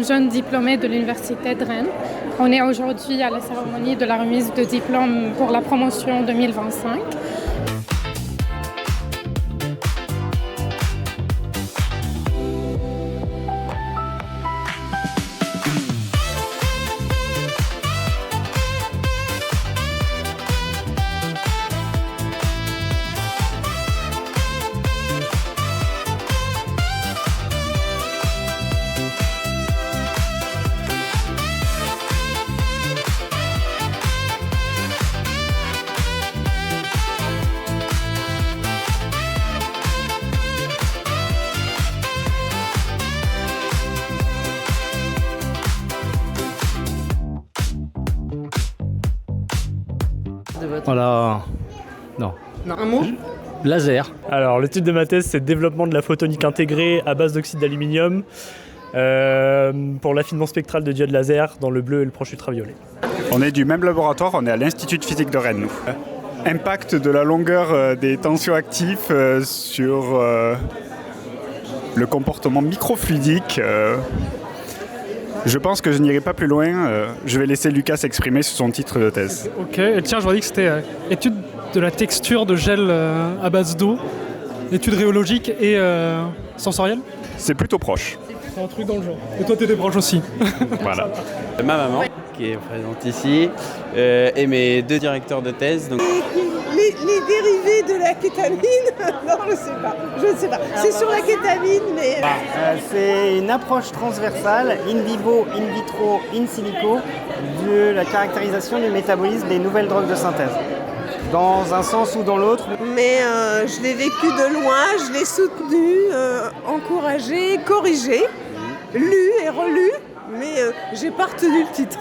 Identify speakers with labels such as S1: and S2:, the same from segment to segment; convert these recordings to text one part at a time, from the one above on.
S1: une jeune diplômée de l'Université de Rennes. On est aujourd'hui à la cérémonie de la remise de diplôme pour la promotion 2025.
S2: Voilà. Non.
S3: Un mot ?
S2: Laser.
S4: Alors, le titre de ma thèse, c'est développement de la photonique intégrée à base d'oxyde d'aluminium pour l'affinement spectral de diodes laser dans le bleu et le proche ultraviolet.
S5: On est du même laboratoire, on est à l'Institut de physique de Rennes, nous. Impact de la longueur des tensions actifs sur le comportement microfluidique. Je pense que je n'irai pas plus loin. Je vais laisser Lucas s'exprimer sur son titre de thèse.
S6: Ok, et tiens, je voudrais dire que c'était étude de la texture de gel à base d'eau, étude rhéologique et sensorielle.
S5: C'est plutôt proche.
S6: C'est un truc dans le genre. Et toi, t'étais proche aussi.
S5: Voilà.
S7: Ma maman, qui est présente ici, et mes deux directeurs de thèse. Donc...
S3: Les dérivés de la kétamine. Non, je ne sais pas. C'est sur la kétamine, mais...
S8: C'est une approche transversale, in vivo, in vitro, in silico, de la caractérisation du métabolisme des nouvelles drogues de synthèse. Dans un sens ou dans l'autre.
S3: Mais je l'ai vécu de loin, je l'ai soutenu, encouragé, corrigé, lu et relu, mais j'ai pas retenu le titre.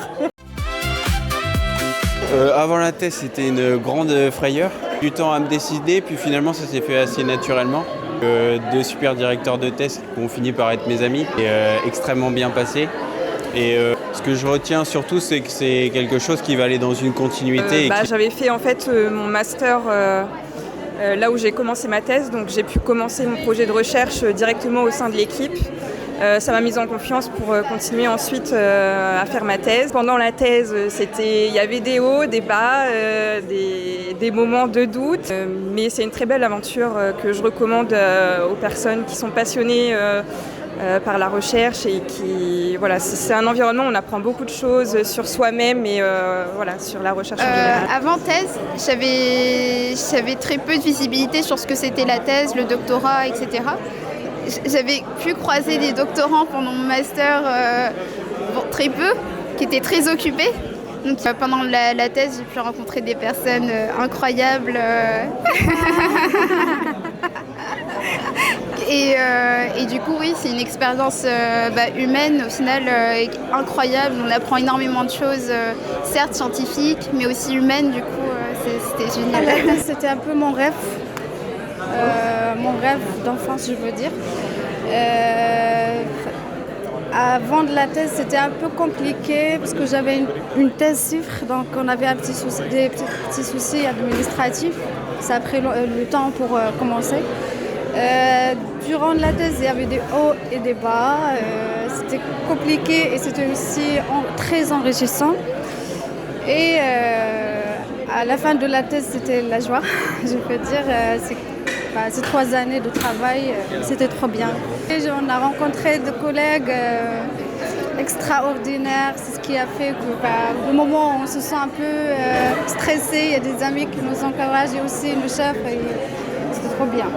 S7: Avant la thèse, c'était une grande frayeur. Du temps à me décider, puis finalement ça s'est fait assez naturellement. Deux super directeurs de thèse qui ont fini par être mes amis et extrêmement bien passé. Et ce que je retiens surtout, c'est que c'est quelque chose qui va aller dans une continuité.
S9: J'avais fait en fait mon master là où j'ai commencé ma thèse, donc j'ai pu commencer mon projet de recherche directement au sein de l'équipe. Ça m'a mise en confiance pour continuer ensuite à faire ma thèse. Pendant la thèse, il y avait des hauts, des bas, des moments de doute, mais c'est une très belle aventure que je recommande aux personnes qui sont passionnées par la recherche et c'est un environnement où on apprend beaucoup de choses sur soi-même et sur la recherche en général.
S10: Avant thèse, j'avais très peu de visibilité sur ce que c'était la thèse, le doctorat, etc. J'avais pu croiser des doctorants pendant mon master, très peu, qui étaient très occupés. Donc pendant la thèse, j'ai pu rencontrer des personnes incroyables. Et du coup, oui, c'est une expérience humaine, au final, incroyable. On apprend énormément de choses, certes scientifiques, mais aussi humaines. Du coup, c'était génial.
S11: La thèse, c'était un peu mon rêve d'enfance, je veux dire. Avant de la thèse, c'était un peu compliqué parce que j'avais une thèse chiffre, donc on avait des petits soucis administratifs. Ça a pris le temps pour commencer. Durant la thèse, il y avait des hauts et des bas. C'était compliqué et c'était aussi très enrichissant. Et à la fin de la thèse, c'était la joie, je peux dire. Ces 3 années de travail, c'était trop bien. Et on a rencontré des collègues extraordinaires. C'est ce qui a fait que, au moment où on se sent un peu stressé, il y a des amis qui nous encouragent et aussi le chef. C'était trop bien.